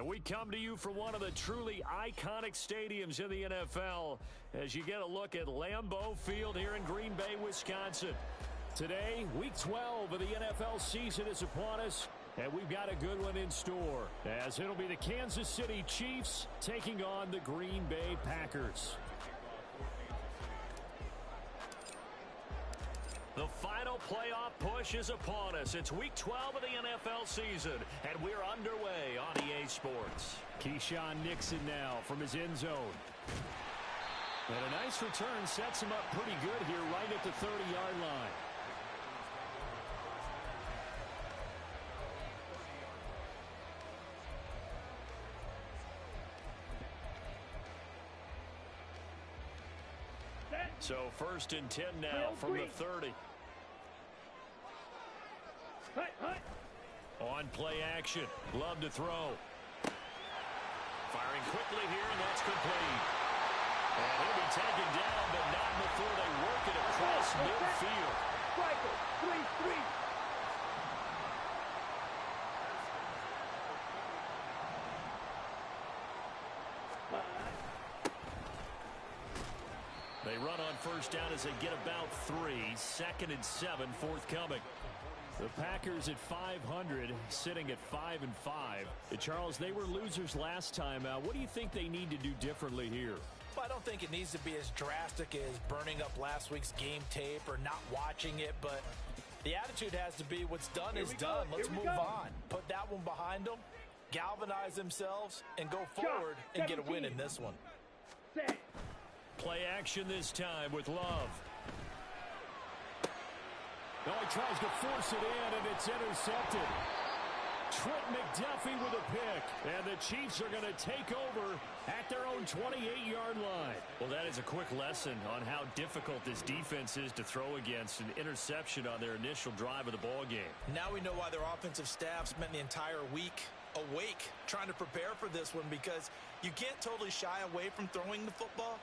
And we come to you from one of the truly iconic stadiums in the NFL as you get a look at Lambeau Field here in Green Bay, Wisconsin. Today, Week 12 of the NFL season is upon us, and we've got a good one in store, as it'll be the Kansas City Chiefs taking on the Green Bay Packers. The final playoff push is upon us. It's Week 12 of the NFL season, and we're underway on EA Sports. Keyshawn Nixon now from his end zone. And a nice return sets him up pretty good here right at the 30-yard line. So 1st and 10 now from the 30. On play action. Love to throw. Firing quickly here, and that's complete. And he'll be taken down, but not before they work it across midfield. Striker, 3-3. They run on 1st down as they get about 3. 2nd and 7 forthcoming. The Packers at 500, sitting at 5-5. Charles, they were losers last time out. What do you think they need to do differently here? Well, I don't think it needs to be as drastic as burning up last week's game tape or not watching it, but the attitude has to be what's done is done. Let's move on. Put that one behind them, galvanize themselves, and go forward and get a win in this one. Play action this time with Love. Now he tries to force it in, and it's intercepted. Trent McDuffie with a pick, and the Chiefs are going to take over at their own 28-yard line. Well, that is a quick lesson on how difficult this defense is to throw against. An interception on their initial drive of the ball game. Now we know why their offensive staff spent the entire week awake trying to prepare for this one, because you can't totally shy away from throwing the football.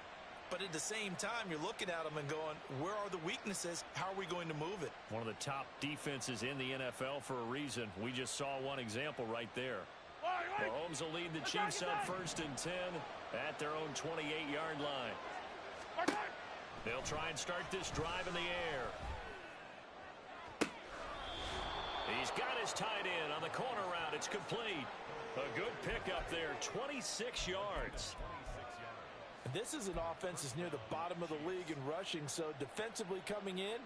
But at the same time, you're looking at them and going, where are the weaknesses? How are we going to move it? One of the top defenses in the NFL for a reason. We just saw one example right there. Mahomes will lead the Chiefs on 1st and 10 at their own 28-yard line. They'll try and start this drive in the air. He's got his tight end on the corner route. It's complete. A good pickup there, 26 yards. This is an offense that's near the bottom of the league in rushing, so defensively coming in,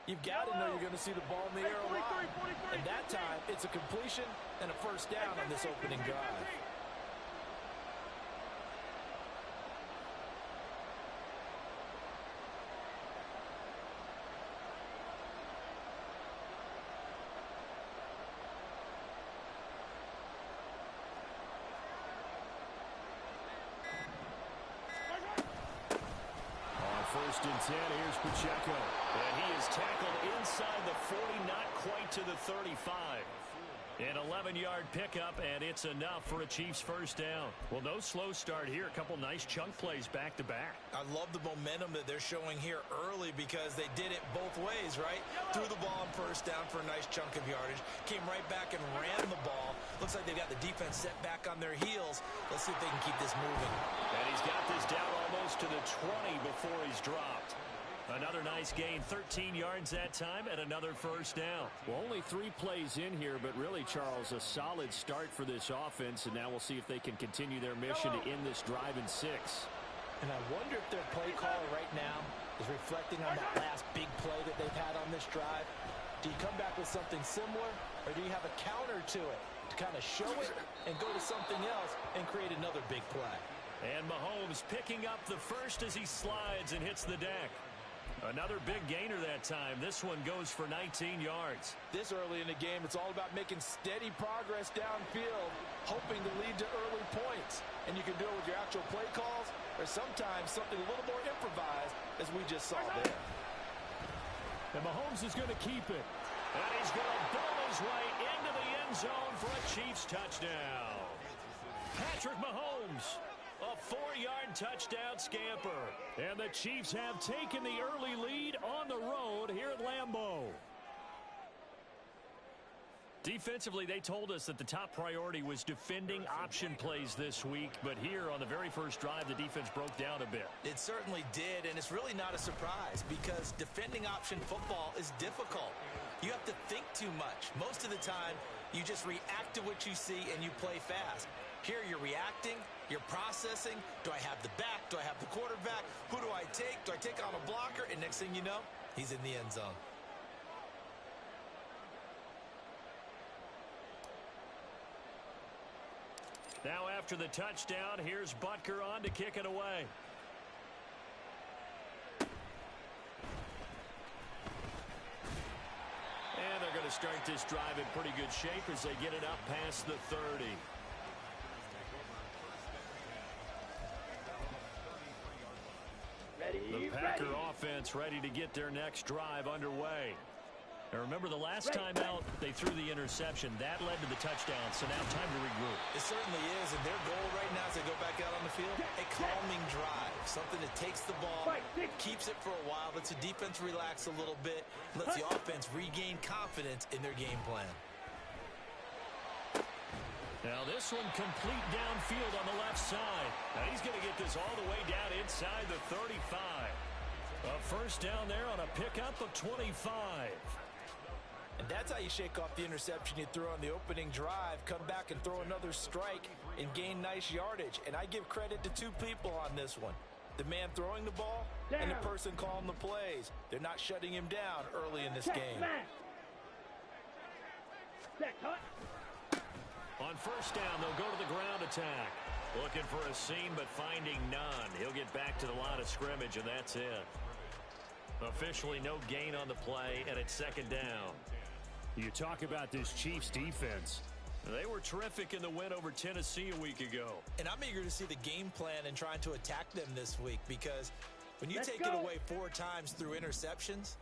you've got to know you're going to see the ball in the air a lot. And that time, it's a completion and a 1st down on this opening drive. First and 10, here's Pacheco. And he is tackled inside the 40, not quite to the 35. An 11-yard pickup, and it's enough for a Chiefs 1st down. Well, no slow start here. A couple nice chunk plays back-to-back. I love the momentum that they're showing here early because they did it both ways, right? Threw the ball on 1st down for a nice chunk of yardage. Came right back and ran the ball. Looks like they've got the defense set back on their heels. Let's see if they can keep this moving. And he's got this down almost to the 20 before he's dropped. Another nice gain, 13 yards that time, and another 1st down. Well, only 3 plays in here, but really, Charles, a solid start for this offense, and now we'll see if they can continue their mission to end this drive in 6. And I wonder if their play caller right now is reflecting on that last big play that they've had on this drive. Do you come back with something similar, or do you have a counter to it to kind of show it and go to something else and create another big play? And Mahomes picking up the first as he slides and hits the deck. Another big gainer that time. This one goes for 19 yards. This early in the game, it's all about making steady progress downfield, hoping to lead to early points. And you can do it with your actual play calls, or sometimes something a little more improvised, as we just saw there. And Mahomes is going to keep it. And he's going to bowl his way into the end zone for a Chiefs touchdown. Patrick Mahomes. A 4-yard touchdown scamper. And the Chiefs have taken the early lead on the road here at Lambeau. Defensively, they told us that the top priority was defending option plays this week, but here on the very first drive, the defense broke down a bit. It certainly did, and it's really not a surprise because defending option football is difficult. You have to think too much. Most of the time, you just react to what you see and you play fast. Here you're reacting, you're processing. Do I have the back? Do I have the quarterback? Who do I take? Do I take on a blocker? And next thing you know, he's in the end zone. Now after the touchdown, here's Butker on to kick it away. And they're going to start this drive in pretty good shape as they get it up past the 30. The Packer offense ready to get their next drive underway. Now remember, the last time out, they threw the interception. That led to the touchdown, so now time to regroup. It certainly is, and their goal right now as they go back out on the field, a calming drive. Something that takes the ball, keeps it for a while, lets the defense relax a little bit, lets the offense regain confidence in their game plan. Now this one complete downfield on the left side. Now he's going to get this all the way down inside the 35. A first down there on a pickup of 25. And that's how you shake off the interception you threw on the opening drive, come back and throw another strike and gain nice yardage. And I give credit to two people on this one. The man throwing the ball and the person calling the plays. They're not shutting him down early in this game. On first down, they'll go to the ground attack. Looking for a seam, but finding none. He'll get back to the line of scrimmage, and that's it. Officially no gain on the play, and it's second down. You talk about this Chiefs defense. They were terrific in the win over Tennessee a week ago. And I'm eager to see the game plan and trying to attack them this week, because when you take it away 4 times through interceptions,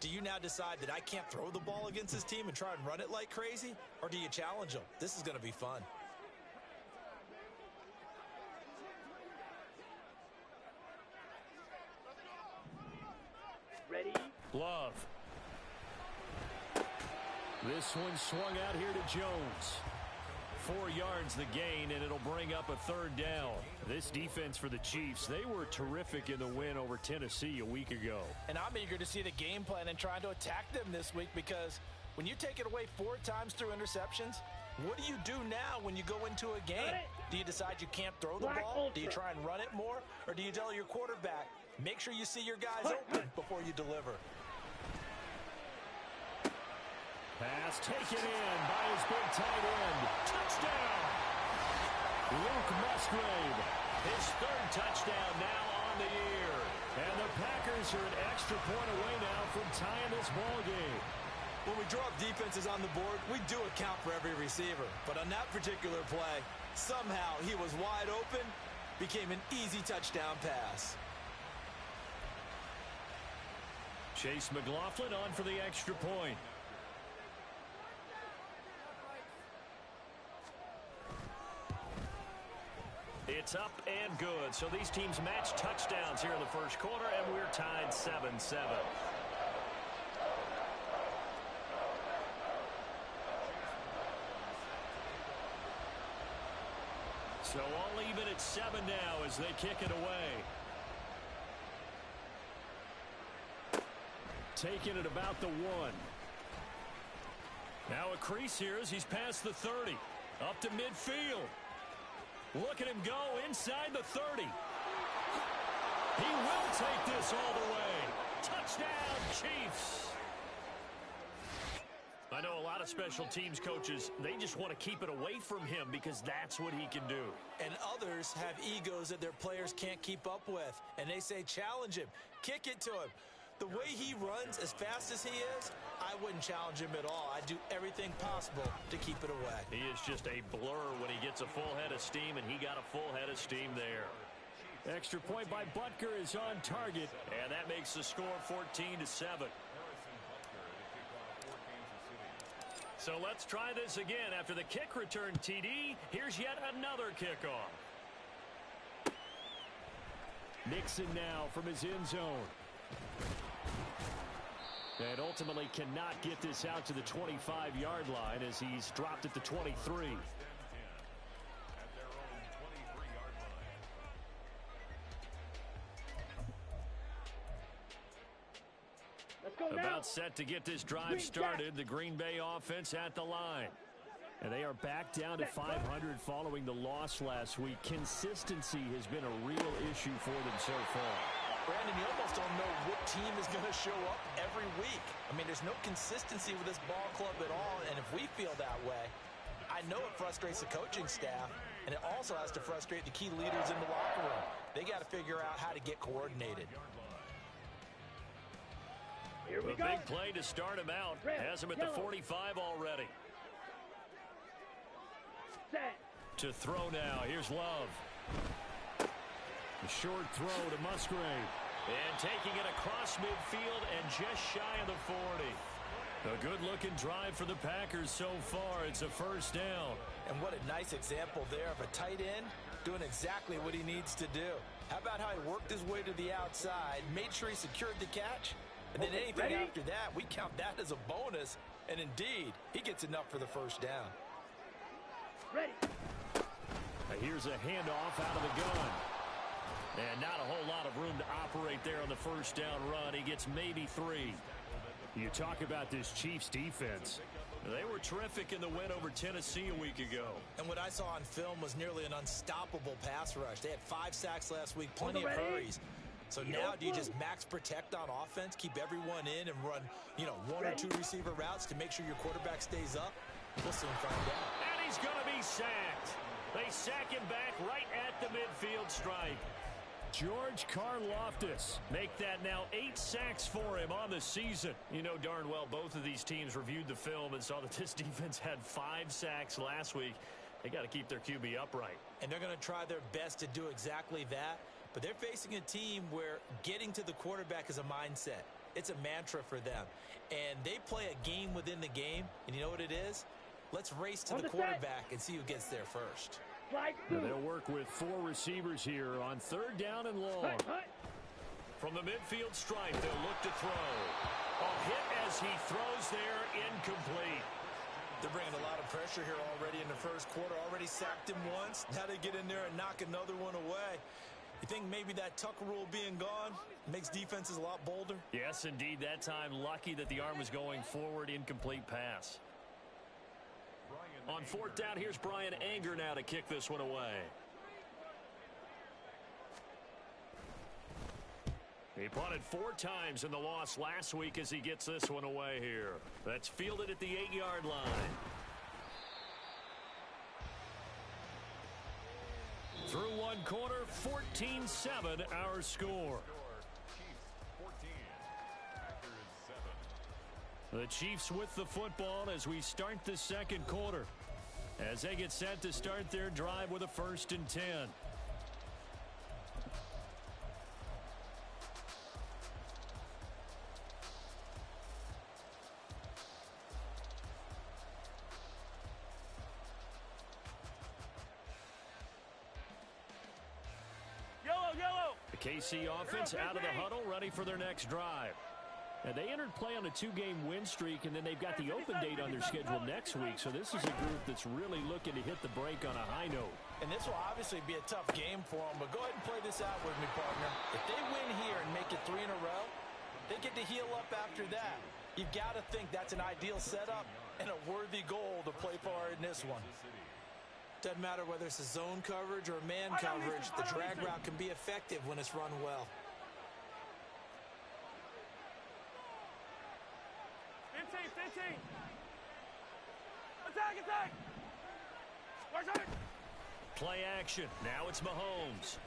do you now decide that I can't throw the ball against this team and try and run it like crazy? Or do you challenge them? This is going to be fun. Ready? Love. This one swung out here to Jones. 4 yards the gain, and it'll bring up a third down. This defense for the Chiefs, they were terrific in the win over Tennessee a week ago. And I'm eager to see the game plan and trying to attack them this week, because when you take it away 4 times through interceptions, what do you do now when you go into a game? Do you decide you can't throw the ball? Do you try and run it more? Or do you tell your quarterback, make sure you see your guys open before you deliver? Pass taken in by his big tight end. Touchdown! Luke Musgrave. His 3rd touchdown now on the year. And the Packers are an extra point away now from tying this ball game. When we draw up defenses on the board, we do account for every receiver. But on that particular play, somehow he was wide open, became an easy touchdown pass. Chase McLaughlin on for the extra point. It's up and good. So these teams match touchdowns here in the first quarter, and we're tied 7-7. So all even at 7 now as they kick it away. Taking it about the 1. Now a crease here as he's past the 30. Up to midfield. Look at him go inside the 30. He will take this all the way. Touchdown, Chiefs. I know a lot of special teams coaches, they just want to keep it away from him because that's what he can do. And others have egos that their players can't keep up with. And they say, challenge him. Kick it to him. The way he runs, as fast as he is, I wouldn't challenge him at all. I'd do everything possible to keep it away. He is just a blur when he gets a full head of steam, and he got a full head of steam there. Extra point by Butker is on target, and that makes the score 14-7. So let's try this again. After the kick return TD, here's yet another kickoff. Nixon now from his end zone. And ultimately cannot get this out to the 25-yard line as he's dropped at the 23. About set to get this drive started. The Green Bay offense at the line. And they are back down to 500 following the loss last week. Consistency has been a real issue for them so far. Brandon, you almost don't know what team is going to show up every week. I mean, there's no consistency with this ball club at all, and if we feel that way, I know it frustrates the coaching staff, and it also has to frustrate the key leaders in the locker room. They got to figure out how to get coordinated. Here we go. Big play to start him out. Has him at the 45 already. Set. To throw now. Here's Love. A short throw to Musgrave. And taking it across midfield and just shy of the 40. A good-looking drive for the Packers so far. It's a first down. And what a nice example there of a tight end doing exactly what he needs to do. How about how he worked his way to the outside, made sure he secured the catch, and then anything after that, we count that as a bonus. And indeed, he gets enough for the first down. Ready. Here's a handoff out of the gun. And not a whole lot of room to operate there on the first down run. He gets maybe 3. You talk about this Chiefs defense. They were terrific in the win over Tennessee a week ago. And what I saw on film was nearly an unstoppable pass rush. They had 5 sacks last week, plenty of hurries. So now do you just max protect on offense, keep everyone in and run, 1 or 2 receiver routes to make sure your quarterback stays up? We'll soon find out. And he's going to be sacked. They sack him back right at the midfield stripe. George Karlaftis make that now 8 sacks for him on the season. You know darn well both of these teams reviewed the film and saw that this defense had 5 sacks last week. They got to keep their QB upright. And they're going to try their best to do exactly that. But they're facing a team where getting to the quarterback is a mindset. It's a mantra for them. And they play a game within the game. And you know what it is? Let's race to the quarterback and see who gets there first. Now they'll work with 4 receivers here on 3rd down and long. From the midfield stripe, they'll look to throw. A hit as he throws there, incomplete. They're bringing a lot of pressure here already in the first quarter. Already sacked him once. Now they get in there and knock another one away. You think maybe that tuck rule being gone makes defenses a lot bolder? Yes, indeed. That time, lucky that the arm was going forward. Incomplete pass. On 4th down, here's Brian Anger now to kick this one away. He punted 4 times in the loss last week as he gets this one away here. That's fielded at the 8-yard line. Through one quarter, 14-7 our score. The Chiefs with the football as we start the second quarter. As they get set to start their drive with a 1st and 10. Yellow. The KC offense out of the huddle, ready for their next drive. And they entered play on a 2-game win streak, and then they've got the open date on their schedule next week. So this is a group that's really looking to hit the break on a high note. And this will obviously be a tough game for them, but go ahead and play this out with me, partner. If they win here and make it 3 in a row, they get to heal up after that. You've got to think that's an ideal setup and a worthy goal to play for in this one. Doesn't matter whether it's a zone coverage or man coverage, the drag route can be effective when it's run well. 15. Attack. Where's it? Play action. Now it's Mahomes.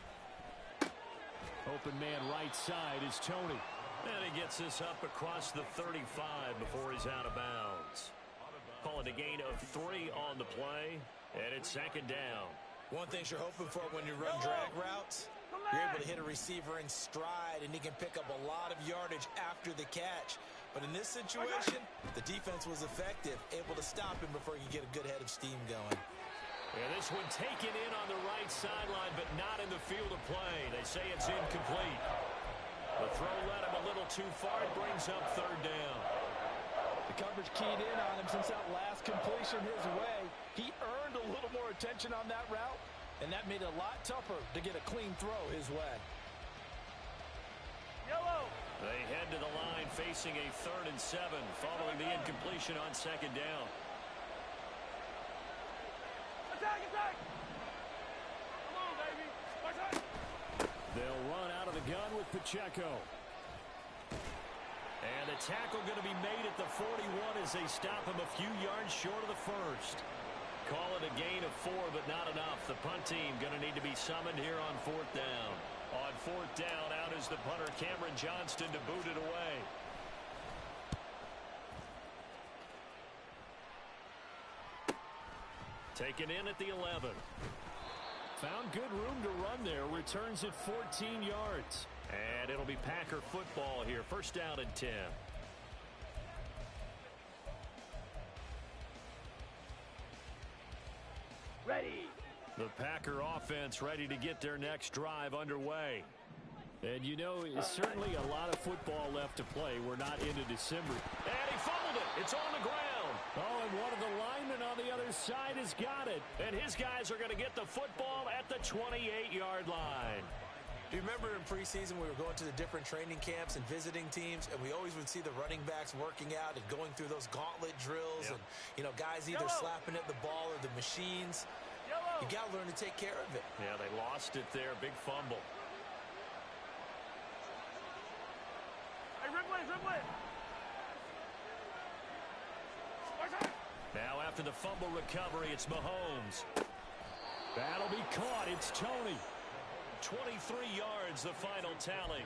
Open man right side is Tony. And he gets this up across the 35 before he's out of bounds. Call it a gain of 3 on the play. And it's 2nd down. One thing you're hoping for when you run drag routes, you're able to hit a receiver in stride, and he can pick up a lot of yardage after the catch. But in this situation, the defense was effective, able to stop him before he could get a good head of steam going. And this one taken in on the right sideline, but not in the field of play. They say it's incomplete. The throw led him a little too far. It brings up third down. The coverage keyed in on him since that last completion his way. He earned a little more attention on that route, and that made it a lot tougher to get a clean throw his way. Yellow. They head to the line facing a 3rd and 7 following the incompletion on 2nd down. Attack, attack. Come on, baby. Watch out. They'll run out of the gun with Pacheco. And the tackle going to be made at the 41 as they stop him a few yards short of the first. Call it a gain of 4, but not enough. The punt team going to need to be summoned here on 4th down. On 4th down, out is the punter, Cameron Johnston, to boot it away. Taken in at the 11. Found good room to run there. Returns at 14 yards. And it'll be Packer football here. 1st down and 10. Ready. The Packer offense ready to get their next drive underway. And you know, certainly a lot of football left to play. We're not into December. And he fumbled it. It's on the ground. Oh, and one of the linemen on the other side has got it. And his guys are going to get the football at the 28-yard line. Do you remember in preseason we were going to the different training camps and visiting teams, and we always would see the running backs working out and going through those gauntlet drills, and, you know, guys either slapping at the ball or the machines. You got to learn to take care of it. Yeah, they lost it there. Big fumble. Hey, Ripley, Ripley. Now after the fumble recovery, it's Mahomes. That'll be caught. It's Tony. 23 yards, the final tally.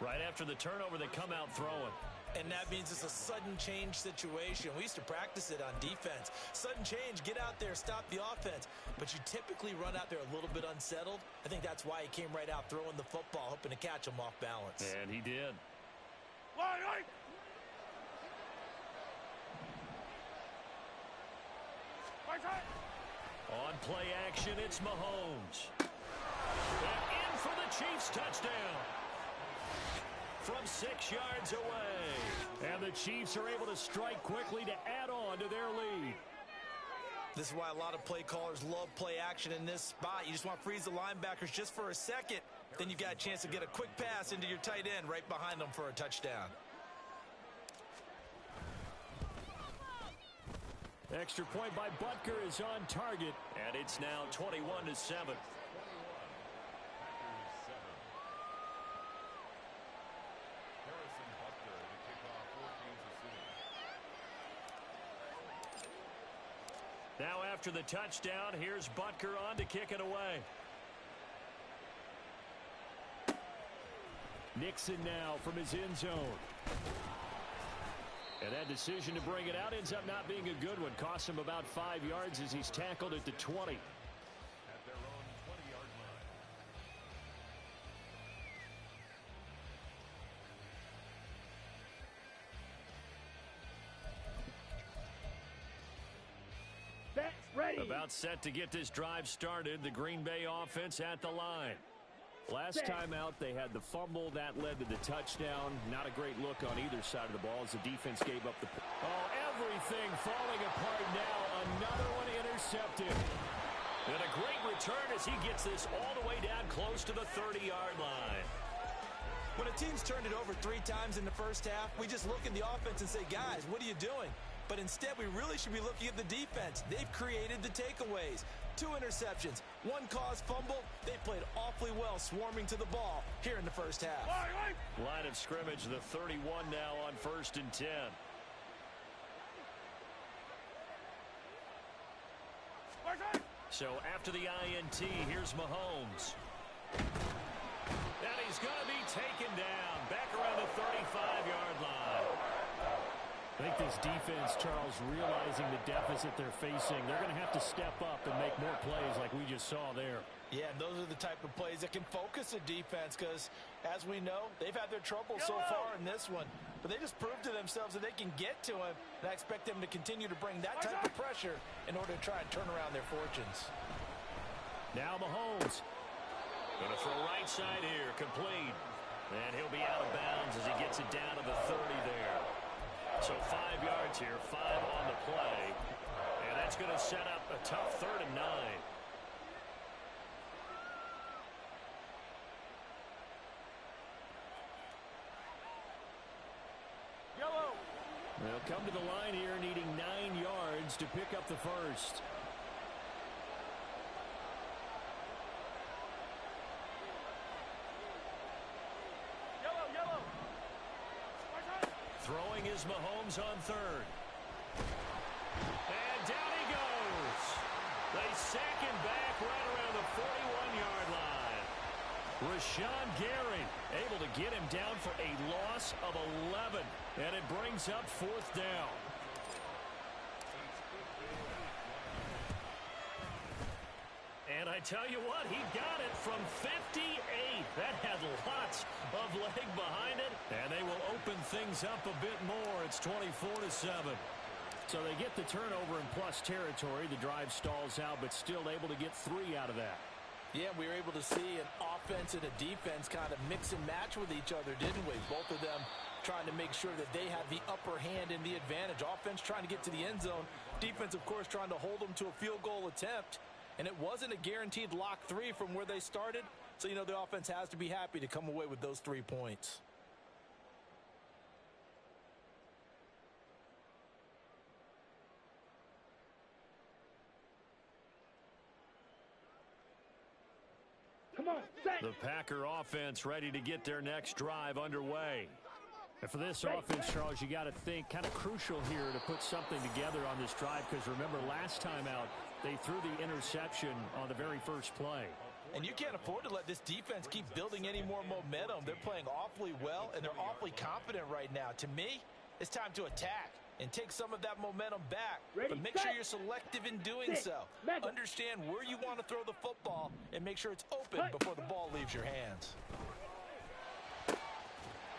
Right after the turnover, they come out throwing. And that means it's a sudden change situation. We used to practice it on defense. Sudden change, get out there, stop the offense. But you typically run out there a little bit unsettled. I think that's why he came right out throwing the football, hoping to catch him off balance. And he did. Line. On play action, it's Mahomes. And in for the Chiefs touchdown. From 6 yards away. And the Chiefs are able to strike quickly to add on to their lead. This is why a lot of play callers love play action in this spot. You just want to freeze the linebackers just for a second. Then you've got a chance to get a quick pass into your tight end right behind them for a touchdown. Extra point by Butker is on target. And it's now 21-7. Now after the touchdown, here's Butker on to kick it away. Nixon now from his end zone. And that decision to bring it out ends up not being a good one. Costs him about 5 yards as he's tackled at the 20. At their own 20-yard line. Backs ready. About set to get this drive started. The Green Bay offense at the line. Last time out, they had the fumble. That led to the touchdown. Not a great look on either side of the ball as the defense gave up the... Oh, everything falling apart now. Another one intercepted. And a great return as he gets this all the way down close to the 30-yard line. When a team's turned it over 3 times in the first half, we just look at the offense and say, guys, what are you doing? But instead, we really should be looking at the defense. They've created the takeaways. 2 interceptions, 1 caused fumble. They played awfully well swarming to the ball here in the first half. Line of scrimmage, the 31 now on 1st and 10. So after the INT, here's Mahomes. And he's going to be taken down back around the 35-yard line. I think this defense, Charles, realizing the deficit they're facing, they're going to have to step up and make more plays like we just saw there. Yeah, and those are the type of plays that can focus a defense because, as we know, they've had their trouble so far in this one. But they just proved to themselves that they can get to him, and I expect them to continue to bring that type of pressure in order to try and turn around their fortunes. Now Mahomes. Going to throw right side here, complete. And he'll be out of bounds as he gets it down to the 30 there. So 5 yards here, 5 on the play. And that's going to set up a tough 3rd and 9. Yellow. They'll come to the line here needing 9 yards to pick up the first. Yellow. Throwing is Mahomes on 3rd. And down he goes. They sack him back right around the 41-yard line. Rashawn Gary able to get him down for a loss of 11. And it brings up 4th down. And I tell you what, he got it from 58. That had lots of leg behind it. And they will open things up a bit more. It's 24-7. So they get the turnover in plus territory. The drive stalls out, but still able to get 3 out of that. Yeah, we were able to see an offense and a defense kind of mix and match with each other, didn't we? Both of them trying to make sure that they have the upper hand and the advantage. Offense trying to get to the end zone. Defense, of course, trying to hold them to a field goal attempt. And it wasn't a guaranteed lock 3 from where they started. So, you know, the offense has to be happy to come away with those 3 points. Come on, set. The Packer offense ready to get their next drive underway. And for this offense, Charles, you got to think kind of crucial here to put something together on this drive, because remember last time out they threw the interception on the very first play. And you can't afford to let this defense keep building any more momentum. They're playing awfully well, and they're awfully confident right now. To me, it's time to attack and take some of that momentum back. But make sure you're selective in doing so. Understand where you want to throw the football and make sure it's open before the ball leaves your hands.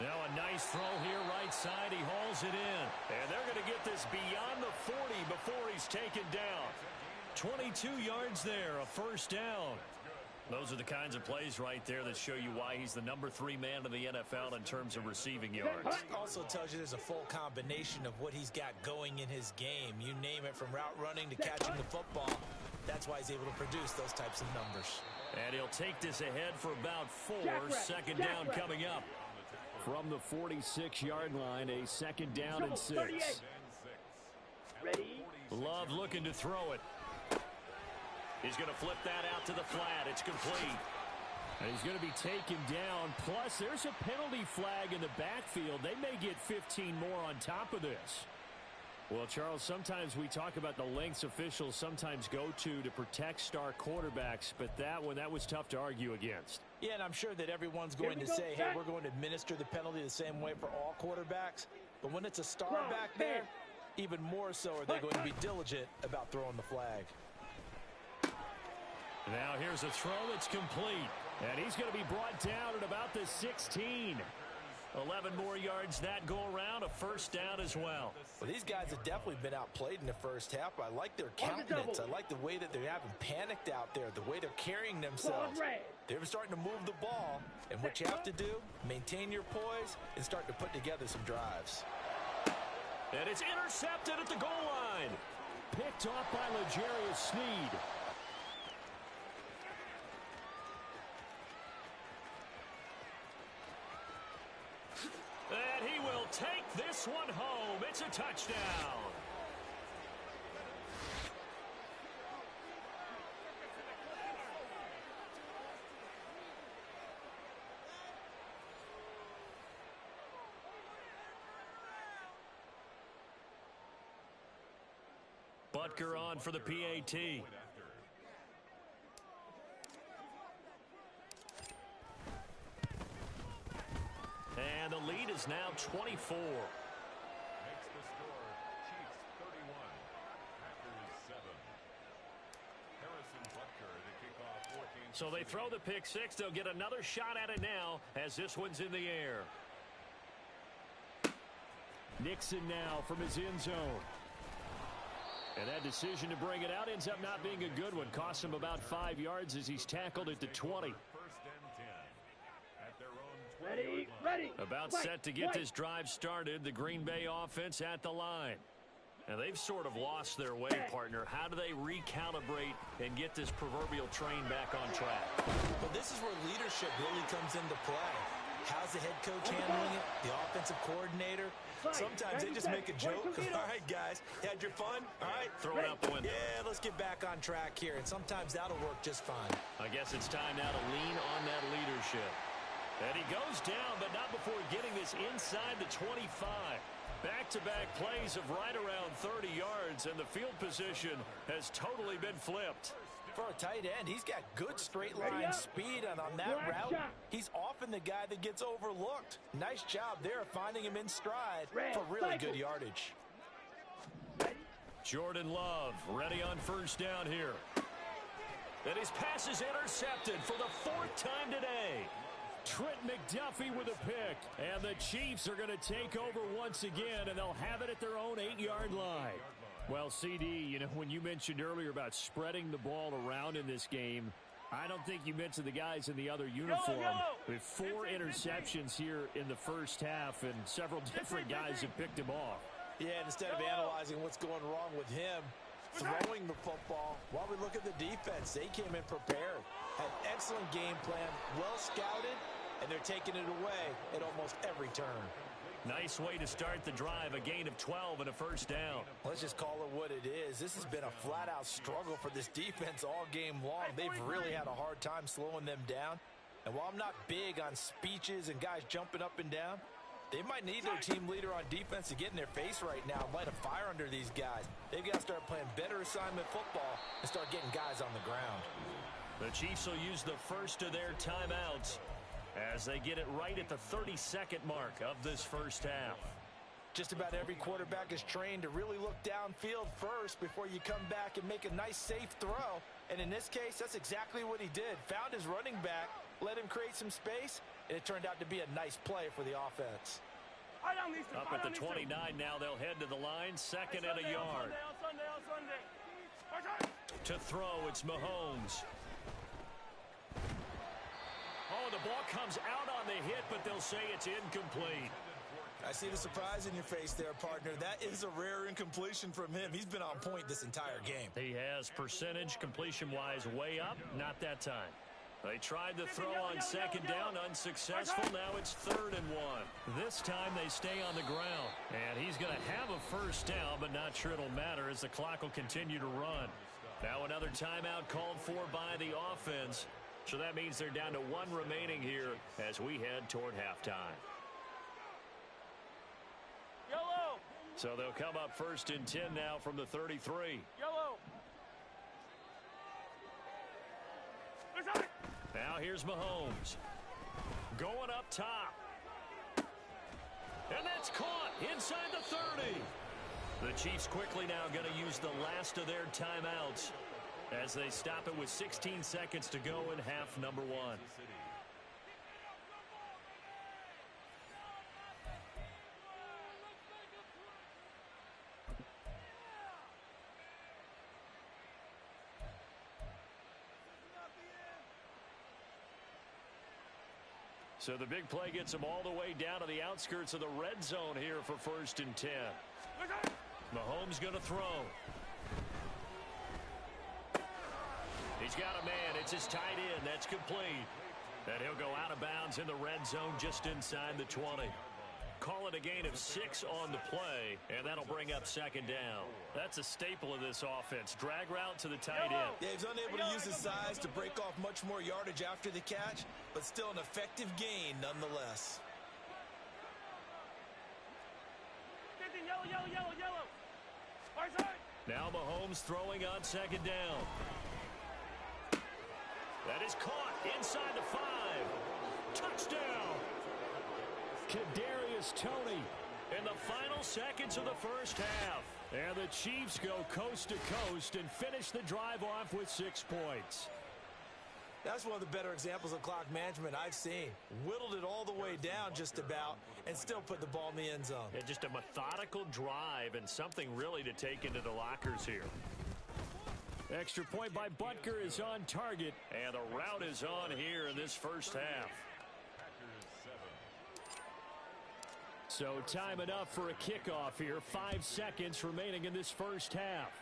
Now a nice throw here right side. He hauls it in. And they're going to get this beyond the 40 before he's taken down. 22 yards there, a first down. Those are the kinds of plays right there that show you why he's the number 3 man in the NFL in terms of receiving yards. Also tells you there's a full combination of what he's got going in his game. You name it, from route running to catching the football. That's why he's able to produce those types of numbers. And he'll take this ahead for about 4. Second down coming up. From the 46-yard line, a second down and 6. Ready? Love looking to throw it. He's going to flip that out to the flat. It's complete. And he's going to be taken down. Plus, there's a penalty flag in the backfield. They may get 15 more on top of this. Well, Charles, sometimes we talk about the lengths officials sometimes go to protect star quarterbacks, but that was tough to argue against. Yeah, and I'm sure that everyone's going to say, hey, we're going to administer the penalty the same way for all quarterbacks. But when it's a star back there, even more so are they going to be diligent about throwing the flag. Now here's a throw that's complete. And he's going to be brought down at about the 16. 11 more yards that go around, a first down as well. Well, these guys have definitely been outplayed in the first half. I like their countenance. I like the way that they haven't panicked out there, the way they're carrying themselves. They're starting to move the ball. And what you have to do, maintain your poise and start to put together some drives. And it's intercepted at the goal line. Picked off by L'Jarius Sneed. And he will take this one home. It's a touchdown. Butker on for the PAT. And the lead is now 24. Makes the score Chiefs 31, Packers 7. Harrison Butker to kick off 14. So they throw the pick six. They'll get another shot at it now as this one's in the air. Nixon now from his end zone. And that decision to bring it out ends up not being a good one. Costs him about 5 yards as he's tackled at the 20. First and 10 at their own 20. About set to get this drive started, the Green Bay offense at the line. Now, they've sort of lost their way, partner. How do they recalibrate and get this proverbial train back on track? Well, this is where leadership really comes into play. How's the head coach handling it? The offensive coordinator? Sometimes they just make a joke. All right, guys, had your fun? All right. Throw it out the window. Yeah, let's get back on track here. And sometimes that'll work just fine. I guess it's time now to lean on that leadership. And he goes down, but not before getting this inside the 25. Back-to-back plays of right around 30 yards, and the field position has totally been flipped. For a tight end, he's got good straight-line speed, and on that route, he's often the guy that gets overlooked. Nice job there finding him in stride for really good yardage. Jordan Love ready on first down here. And his pass is intercepted for the 4th time today. Trent McDuffie with a pick. And the Chiefs are going to take over once again, and they'll have it at their own 8-yard line. Well, CD, you know, when you mentioned earlier about spreading the ball around in this game, I don't think you mentioned the guys in the other uniform. With 4 interceptions here in the first half, and several different guys have picked him off. Yeah, and instead of analyzing what's going wrong with him, throwing the football, while we look at the defense, they came in prepared. Had excellent game plan, well scouted, and they're taking it away at almost every turn. Nice way to start the drive, a gain of 12 and a first down. Let's just call it what it is. This has been a flat-out struggle for this defense all game long. They've really had a hard time slowing them down. And while I'm not big on speeches and guys jumping up and down, they might need their team leader on defense to get in their face right now and light a fire under these guys. They've got to start playing better assignment football and start getting guys on the ground. The Chiefs will use the first of their timeouts as they get it right at the 32nd mark of this first half. Just about every quarterback is trained to really look downfield first before you come back and make a nice, safe throw. And in this case, that's exactly what he did. Found his running back, let him create some space, and it turned out to be a nice play for the offense. Up at the 29 now, they'll head to the line, second and a yard. To throw, it's Mahomes. Oh, the ball comes out on the hit, but they'll say it's incomplete. I see the surprise in your face there, partner. That is a rare incompletion from him. He's been on point this entire game. He has percentage completion-wise way up, not that time. They tried the throw on second down, unsuccessful. Now it's 3rd and 1. This time they stay on the ground. And he's going to have a first down, but not sure it'll matter as the clock will continue to run. Now another timeout called for by the offense. So that means they're down to 1 remaining here as we head toward halftime. Yellow. So they'll come up 1st and 10 now from the 33. Yellow. Now here's Mahomes. Going up top. And that's caught inside the 30. The Chiefs quickly now going to use the last of their timeouts as they stop it with 16 seconds to go in half number 1. So the big play gets them all the way down to the outskirts of the red zone here for 1st and 10. Mahomes going to throw. He's got a man. It's his tight end. That's complete. And he'll go out of bounds in the red zone just inside the 20. Call it a gain of 6 on the play, and that'll bring up 2nd down. That's a staple of this offense. Drag route to the tight end. Yeah, he's unable to use his size to break off much more yardage after the catch, but still an effective gain nonetheless. Yellow. Now Mahomes throwing on 2nd down. That is caught inside the 5. Touchdown. Kadarius Toney in the final seconds of the first half. And the Chiefs go coast to coast and finish the drive off with 6 points. That's one of the better examples of clock management I've seen. Whittled it all the way down just about and still put the ball in the end zone. And just a methodical drive and something really to take into the lockers here. Extra point by Butker is on target, and the route is on here in this first half. So time enough for a kickoff here. 5 seconds remaining in this first half.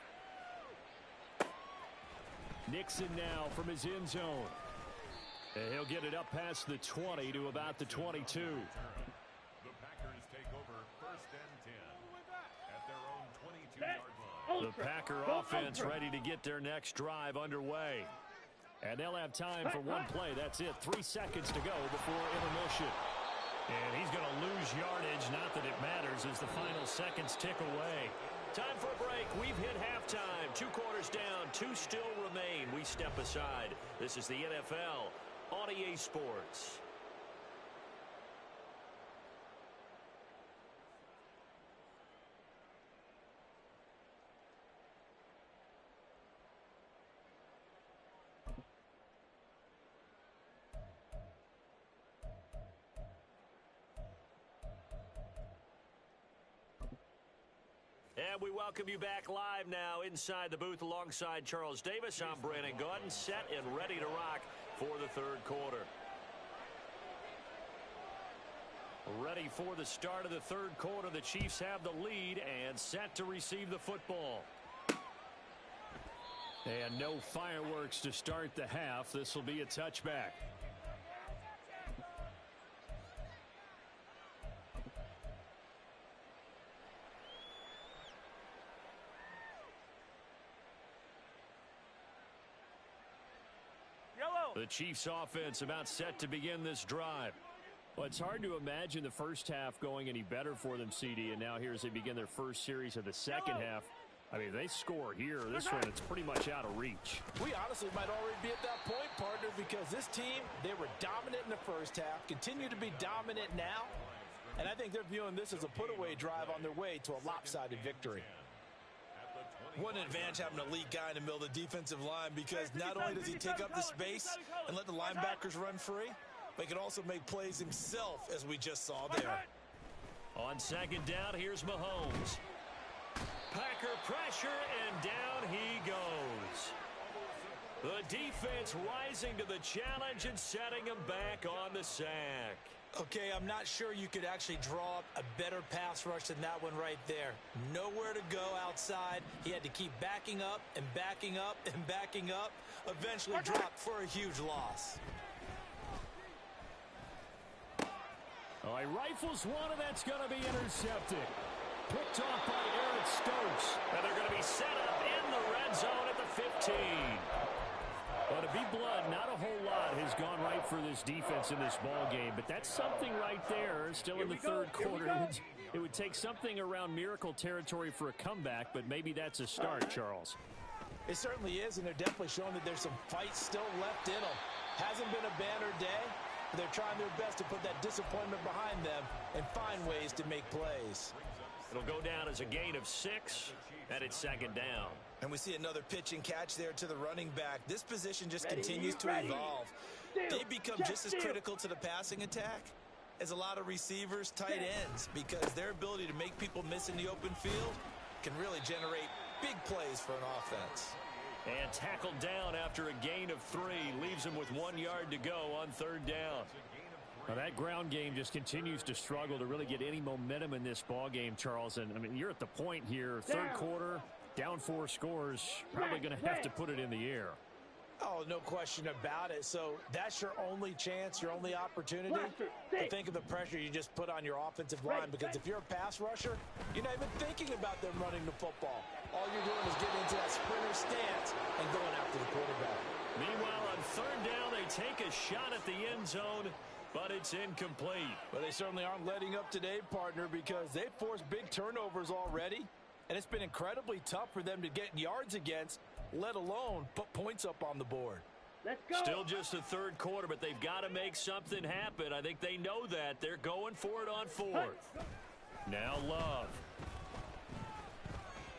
Nixon now from his end zone. And he'll get it up past the 20 to about the 22. The Packers take over 1st and 10 at their own 22-yard line. The Packer offense ready to get their next drive underway. And they'll have time for one play. That's it. 3 seconds to go before intermission. And he's going to lose yardage. Not that it matters as the final seconds tick away. Time for a break. We've hit halftime. 2 quarters down. 2 still remain. We step aside. This is the NFL on EA Sports. And we welcome you back live now inside the booth alongside Charles Davis. I'm Brandon Gaudin, set and ready to rock for the 3rd quarter. Ready for the start of the 3rd quarter. The Chiefs have the lead and set to receive the football. And no fireworks to start the half. This will be a touchback. The Chiefs offense about set to begin this drive. Well, it's hard to imagine the first half going any better for them, CD, and now here as they begin their first series of the second half. I mean, they score here. This one, it's pretty much out of reach. We honestly might already be at that point, partner, because this team, they were dominant in the first half, continue to be dominant now, and I think they're viewing this as a put-away drive on their way to a lopsided victory. What an advantage having an elite guy in the middle of the defensive line, because not only does he take up the space and let the linebackers run free, but he can also make plays himself, as we just saw there. On 2nd down, here's Mahomes. Packer pressure, and down he goes. The defense rising to the challenge and setting him back on the sack. Okay, I'm not sure you could actually draw up a better pass rush than that one right there. Nowhere to go outside. He had to keep backing up and backing up and backing up. Eventually dropped for a huge loss. Oh, he rifles one, and that's going to be intercepted. Picked off by Eric Stokes. And they're going to be set up in the red zone at the 15. Well, to be blunt, not a whole lot has gone right for this defense in this ball game, but that's something right there. Still in the 3rd quarter. It would take something around miracle territory for a comeback, but maybe that's a start, Charles. It certainly is, and they're definitely showing that there's some fight still left in them. Hasn't been a banner day, but they're trying their best to put that disappointment behind them and find ways to make plays. It'll go down as a gain of 6, and it's 2nd down. And we see another pitch and catch there to the running back. This position just continues to evolve. They become just as critical to the passing attack as a lot of receivers, tight ends, because their ability to make people miss in the open field can really generate big plays for an offense. And tackled down after a gain of 3. Leaves him with 1 yard to go on 3rd down. Well, that ground game just continues to struggle to really get any momentum in this ball game, Charles. And, I mean, you're at the point here, 3rd quarter, down 4 scores, probably going to have to put it in the air. Oh, no question about it. So that's your only chance, your only opportunity to think of the pressure you just put on your offensive line, because if you're a pass rusher, you're not even thinking about them running the football. All you're doing is getting into that sprinter stance and going after the quarterback. Meanwhile, on 3rd down, they take a shot at the end zone, but it's incomplete. But they certainly aren't letting up today, partner, because they've forced big turnovers already, and it's been incredibly tough for them to get yards against, let alone put points up on the board. Let's go. Still just the 3rd quarter, but they've got to make something happen. I think they know that. They're going for it on 4th. Now Love.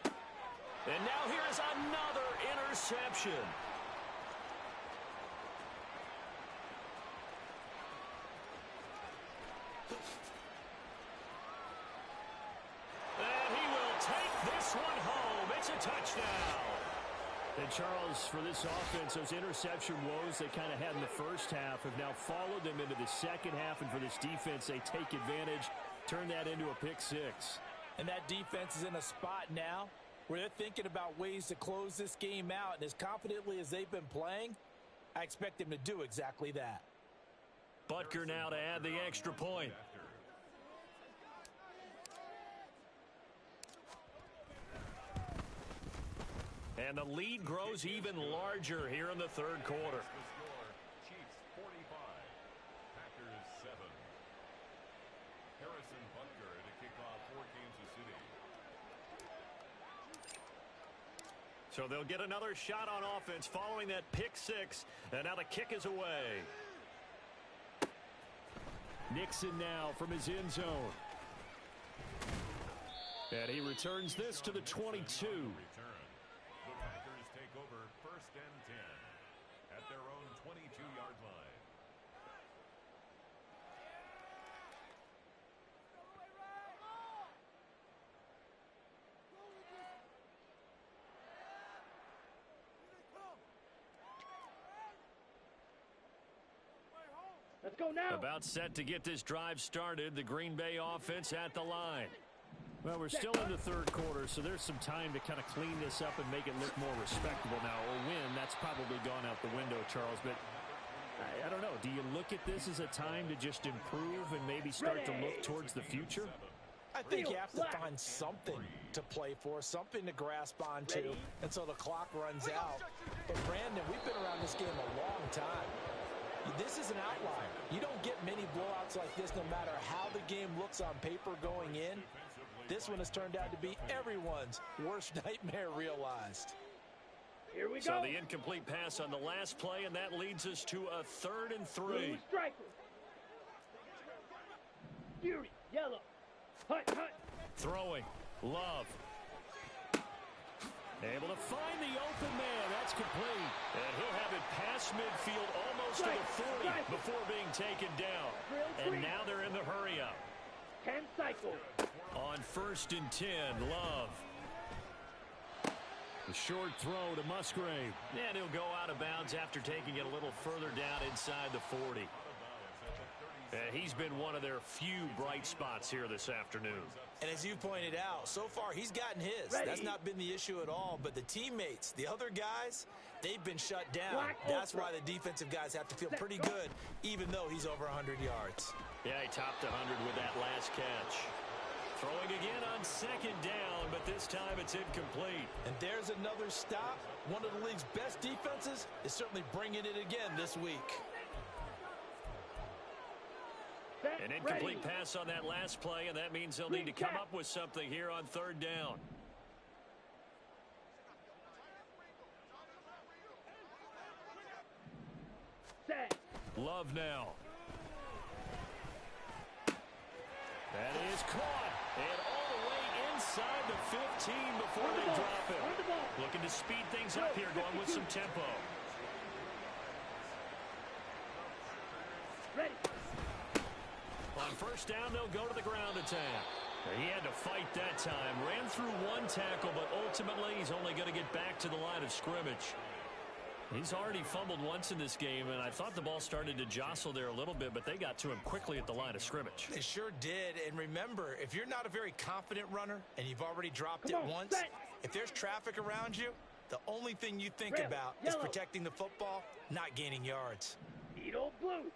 And now here's another interception. And he will take this one home. It's a touchdown. And Charles, for this offense, those interception woes they kind of had in the first half have now followed them into the second half. And for this defense, they take advantage Turn that into a pick six. And that defense is in a spot now where they're thinking about ways to close this game out. And as confidently as they've been playing, I expect them to do exactly that. Butker now to add the extra point. And the lead grows even larger here in the third quarter. Chiefs 45, Packers 7. Harrison Butker to kick off for Kansas City. So they'll get another shot on offense following that pick six. And now the kick is away. Nixon now from his end zone. And he returns this to the 22. The Packers take over first and 10 at their own 22-yard line. Let's go now. About set to get this drive started. The Green Bay offense at the line. Well, we're still in the third quarter, so there's some time to kind of clean this up and make it look more respectable. Now, a win, that's probably gone out the window, Charles, but I don't know. Do you look at this as a time to just improve and maybe start to look towards the future? I think you have to find something to play for, something to grasp onto until the clock runs out. But, Brandon, we've been around this game a long time. This is an outlier. You don't get many blowouts like this no matter how the game looks on paper going in. This one has turned out to be everyone's worst nightmare realized. Here we go. So the incomplete pass on the last play, and that leads us to a 3rd and 3. Striker. Fury, yellow. Hut, hut. Throwing. Love. Able to find the open man. That's complete. And he'll have it past midfield almost to the 40 before being taken down. And now they're in the hurry-up. 10 cycles. On 1st and 10, Love. The short throw to Musgrave. And he'll go out of bounds after taking it a little further down inside the 40. He's been one of their few bright spots here this afternoon. And as you pointed out, so far he's gotten his. That's not been the issue at all. But the teammates, the other guys, they've been shut down. That's why the defensive guys have to feel pretty good, even though he's over 100 yards. Yeah, he topped 100 with that last catch. Throwing again on 2nd down, but this time it's incomplete. And there's another stop. One of the league's best defenses is certainly bringing it again this week. An incomplete pass on that last play, and that means they'll need to come up with something here on 3rd down. Love now. That is caught. And all the way inside the 15 before they drop it. Looking to speed things up here, going with some tempo. Ready. On 1st down, they'll go to the ground attack. He had to fight that time. Ran through one tackle, but ultimately he's only going to get back to the line of scrimmage. He's already fumbled once in this game, and I thought the ball started to jostle there a little bit, but they got to him quickly at the line of scrimmage. They sure did. And remember, if you're not a very confident runner and you've already dropped it once, if there's traffic around you, the only thing you think about is protecting the football, not gaining yards. Beetle blue.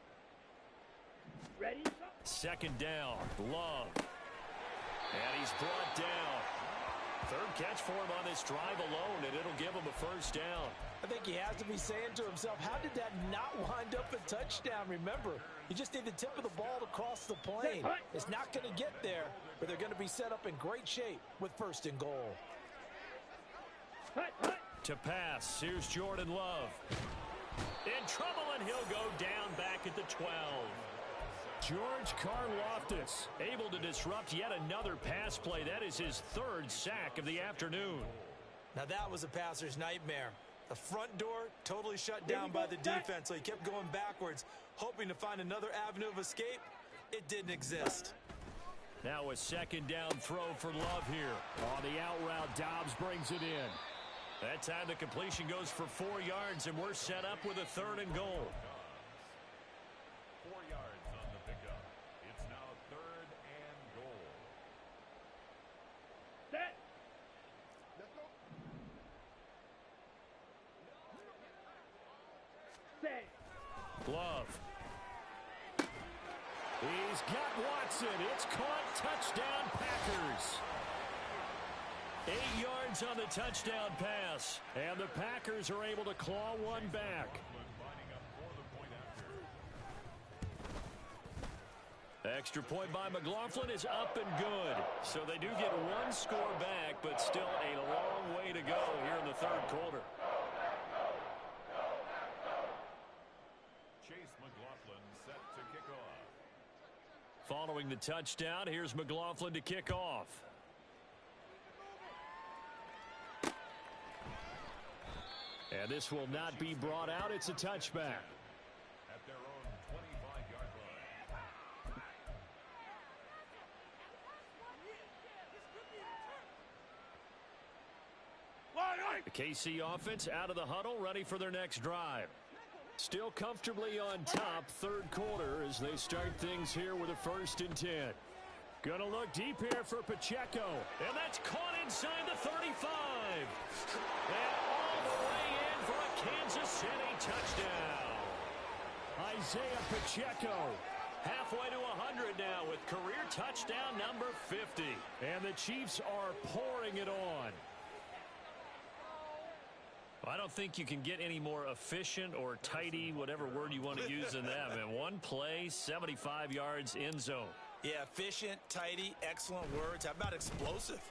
Ready? 2nd down. Love. And he's brought down. 3rd catch for him on this drive alone, and it'll give him a 1st down. I think he has to be saying to himself, how did that not wind up a touchdown? Remember, you just need the tip of the ball to cross the plane. It's not going to get there, but they're going to be set up in great shape with 1st and goal. To pass, here's Jordan Love. In trouble, and he'll go down back at the 12. George Karlaftis able to disrupt yet another pass play. That is his 3rd sack of the afternoon. Now that was a passer's nightmare. The front door totally shut down by the defense, so he kept going backwards, hoping to find another avenue of escape. It didn't exist. Now a 2nd down throw for Love here. On the out route, Dobbs brings it in. That time the completion goes for 4 yards, and we're set up with a 3rd and goal. 4 yards on the pickup. It's now 3rd and goal. Glove. He's got Watson. It's caught. Touchdown, Packers. 8 yards on the touchdown pass. And the Packers are able to claw one back. Extra point by McLaughlin is up and good. So they do get one score back, but still a long way to go here in the third quarter. Chase McLaughlin set to kick off. Following the touchdown, here's McLaughlin to kick off. And this will not be brought out. It's a touchback. At their own 25-yard line. The KC offense out of the huddle, ready for their next drive. Still comfortably on top, third quarter, as they start things here with a 1st and 10. Gonna look deep here for Pacheco. And that's caught inside the 35. And all the way in for a Kansas City touchdown. Isaiah Pacheco. Halfway to 100 now with career touchdown number 50. And the Chiefs are pouring it on. I don't think you can get any more efficient or tidy, whatever word you want to use in that. Man, one play, 75 yards, end zone. Yeah, efficient, tidy, excellent words. How about explosive?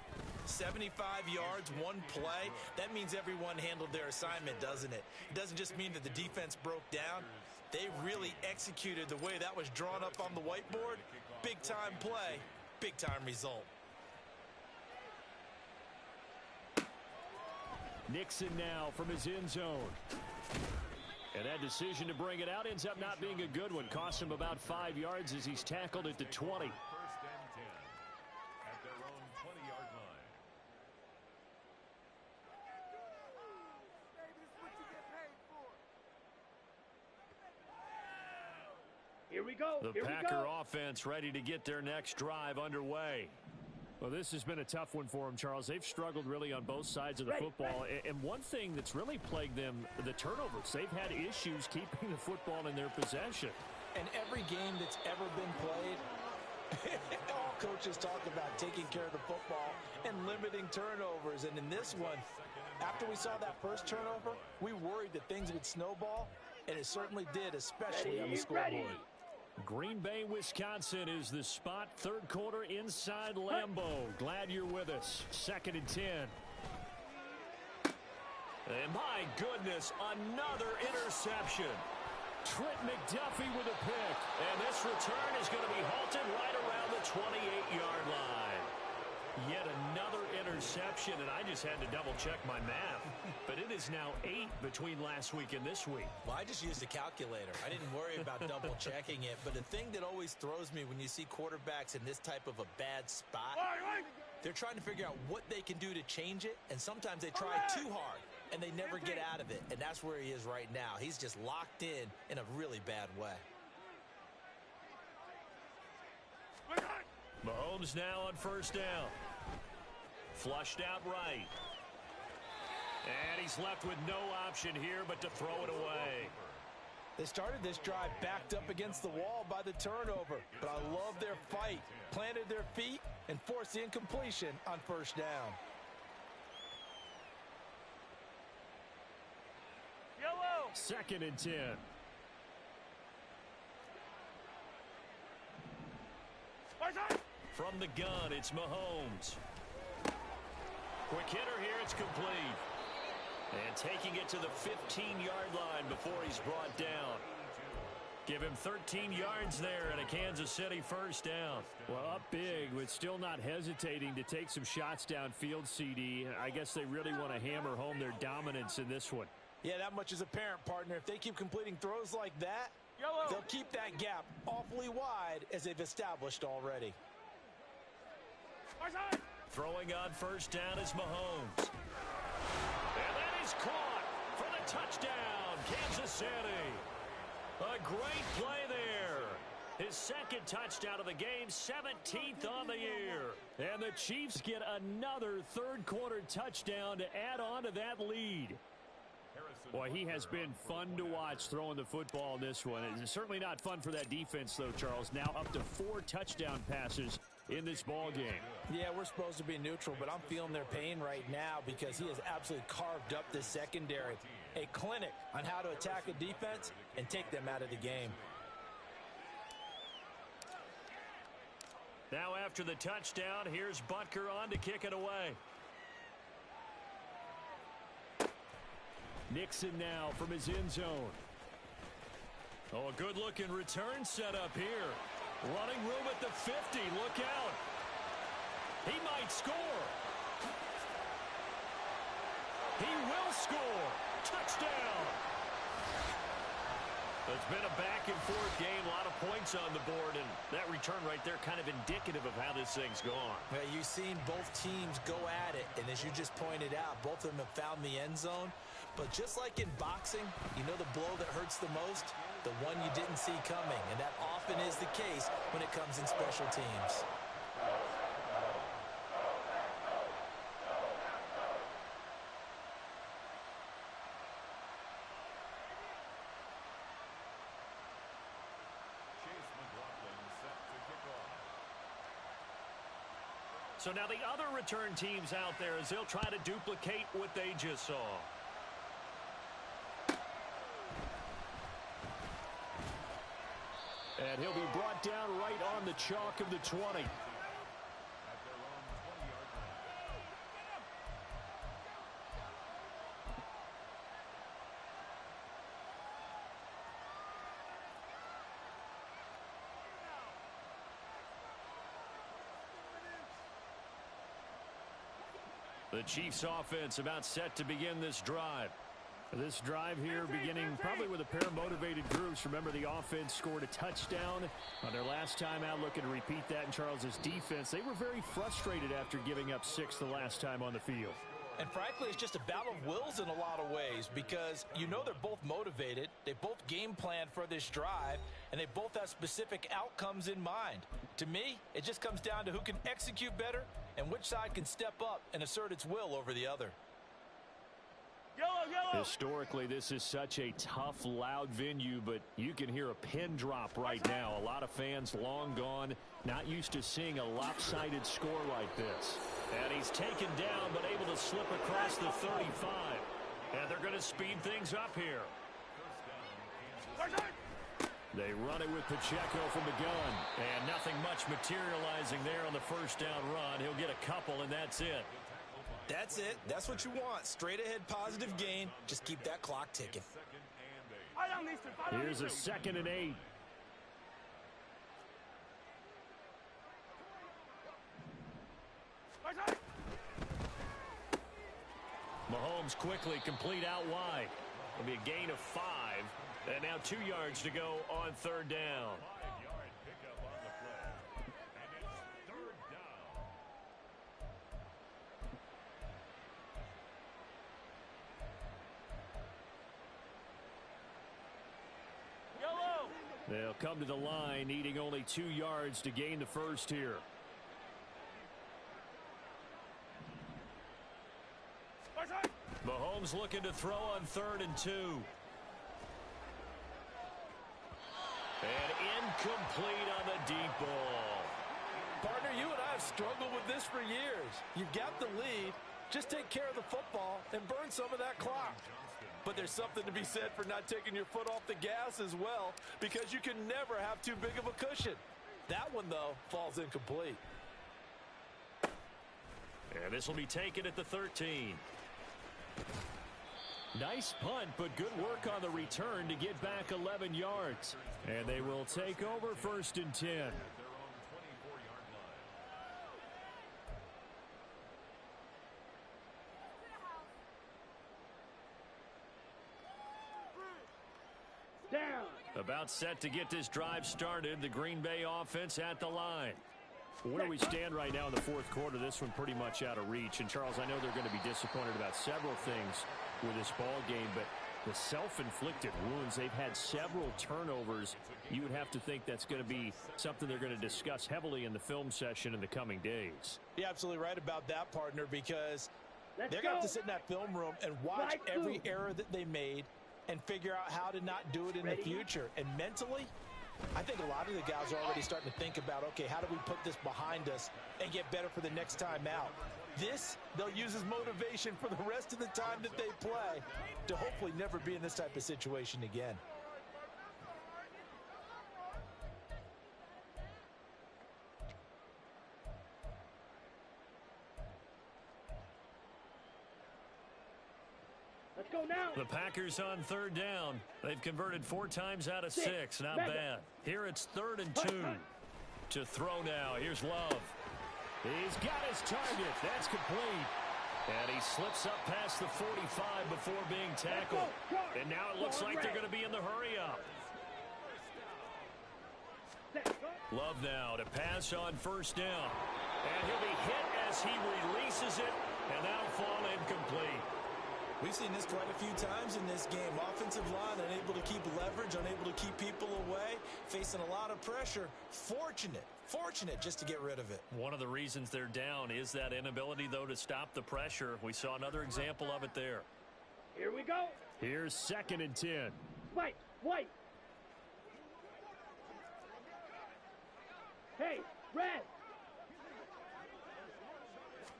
75 yards, one play. That means everyone handled their assignment, doesn't it? It doesn't just mean that the defense broke down. They really executed the way that was drawn up on the whiteboard. Big-time play, big-time result. Nixon now from his end zone. And that decision to bring it out ends up not being a good one. Cost him about 5 yards as he's tackled at the 20. 1st and 10 at their own 20-yard line. Here we go. The Packer offense ready to get their next drive underway. Well, this has been a tough one for them, Charles. They've struggled really on both sides of the football. And one thing that's really plagued them, the turnovers. They've had issues keeping the football in their possession. And every game that's ever been played, all coaches talk about taking care of the football and limiting turnovers. And in this one, after we saw that first turnover, we worried that things would snowball, and it certainly did, especially on the scoreboard. Green Bay, Wisconsin is the spot. Third quarter inside Lambeau. Glad you're with us. 2nd and 10. And my goodness, another interception. Trent McDuffie with a pick. And this return is going to be halted right around the 28-yard line. Yet another interception, and I just had to double-check my math. But it is now 8 between last week and this week. Well, I just used a calculator. I didn't worry about double-checking it. But the thing that always throws me when you see quarterbacks in this type of a bad spot, they're trying to figure out what they can do to change it, and sometimes they try too hard, and they never get out of it. And that's where he is right now. He's just locked in a really bad way. Mahomes now on 1st down. Flushed out right. And he's left with no option here but to throw it away. They started this drive backed up against the wall by the turnover. But I love their fight. Planted their feet and forced the incompletion on 1st down. Yellow. 2nd and 10. From the gun, it's Mahomes. Quick hitter here, it's complete. And taking it to the 15-yard line before he's brought down. Give him 13 yards there and a Kansas City 1st down. Well, up big, but still not hesitating to take some shots downfield, CD. I guess they really want to hammer home their dominance in this one. Yeah, that much is apparent, partner. If they keep completing throws like that, they'll keep that gap awfully wide as they've established already. Throwing on 1st down is Mahomes. And that is caught for the touchdown, Kansas City. A great play there. His 2nd touchdown of the game, 17th on the year. And the Chiefs get another third quarter touchdown to add on to that lead. Boy, he has been fun to watch throwing the football in this one. It's certainly not fun for that defense, though, Charles. Now up to 4 touchdown passes in this ball game. Yeah, we're supposed to be neutral, but I'm feeling their pain right now because he has absolutely carved up this secondary. A clinic on how to attack a defense and take them out of the game. Now after the touchdown, here's Butker on to kick it away. Nixon now from his end zone. Oh, a good-looking return set up here. Running room at the 50. Look out. He might score. He will score. Touchdown. It's been a back-and-forth game, a lot of points on the board, and that return right there kind of indicative of how this thing's gone. Well, you've seen both teams go at it, and as you just pointed out, both of them have found the end zone. But just like in boxing, you know the blow that hurts the most? The one you didn't see coming, and that often is the case when it comes in special teams. So now the other return teams out there as they'll try to duplicate what they just saw. And he'll be brought down right on the chalk of the 20. The Chiefs offense about set to begin this drive. This drive here beginning probably with a pair of motivated groups. Remember, the offense scored a touchdown on their last time out, looking to repeat that in Charles's defense. They were very frustrated after giving up 6 the last time on the field. And frankly, it's just a battle of wills in a lot of ways because you know they're both motivated. They both game plan for this drive, and they both have specific outcomes in mind. To me, it just comes down to who can execute better and which side can step up and assert its will over the other. Historically, this is such a tough, loud venue, but you can hear a pin drop right now. A lot of fans long gone, not used to seeing a lopsided score like this. And he's taken down, but able to slip across the 35. And they're going to speed things up here. They run it with Pacheco from the gun. And nothing much materializing there on the first down run. He'll get a couple, and that's it. That's it. That's what you want. Straight ahead positive gain. Just keep that clock ticking. Here's a 2nd and 8. Mahomes quickly complete out wide. It'll be a gain of 5. And now 2 yards to go on 3rd down. They'll come to the line, needing only 2 yards to gain the first here. Mahomes looking to throw on 3rd and 2. And incomplete on the deep ball. Partner, you and I have struggled with this for years. You've got the lead. Just take care of the football and burn some of that clock. But there's something to be said for not taking your foot off the gas as well, because you can never have too big of a cushion. That one, though, falls incomplete. And this will be taken at the 13. Nice punt, but good work on the return to get back 11 yards. And they will take over 1st and 10. About set to get this drive started. The Green Bay offense at the line. Where we stand right now in the 4th quarter, this one pretty much out of reach. And, Charles, I know they're going to be disappointed about several things with this ball game, but the self-inflicted wounds, they've had several turnovers. You would have to think that's going to be something they're going to discuss heavily in the film session in the coming days. You're absolutely right about that, partner, because They're going to have to sit in that film room and watch every error that they made and figure out how to not do it in the future. And mentally, I think a lot of the guys are already starting to think about, okay, how do we put this behind us and get better for the next time out? This, they'll use as motivation for the rest of the time that they play to hopefully never be in this type of situation again. Let's go now. The Packers on third down. They've converted 4 times out of 6. Not bad. Here it's 3rd and 2. To throw now. Here's Love. He's got his target. That's complete. And he slips up past the 45 before being tackled. And now it looks like they're going to be in the hurry up. Love now to pass on 1st down. And he'll be hit as he releases it. And that'll fall incomplete. We've seen this quite a few times in this game. Offensive line unable to keep leverage, unable to keep people away, facing a lot of pressure. Fortunate just to get rid of it. One of the reasons they're down is that inability, though, to stop the pressure. We saw another example of it there. Here we go. Here's 2nd and 10. White. Hey, red.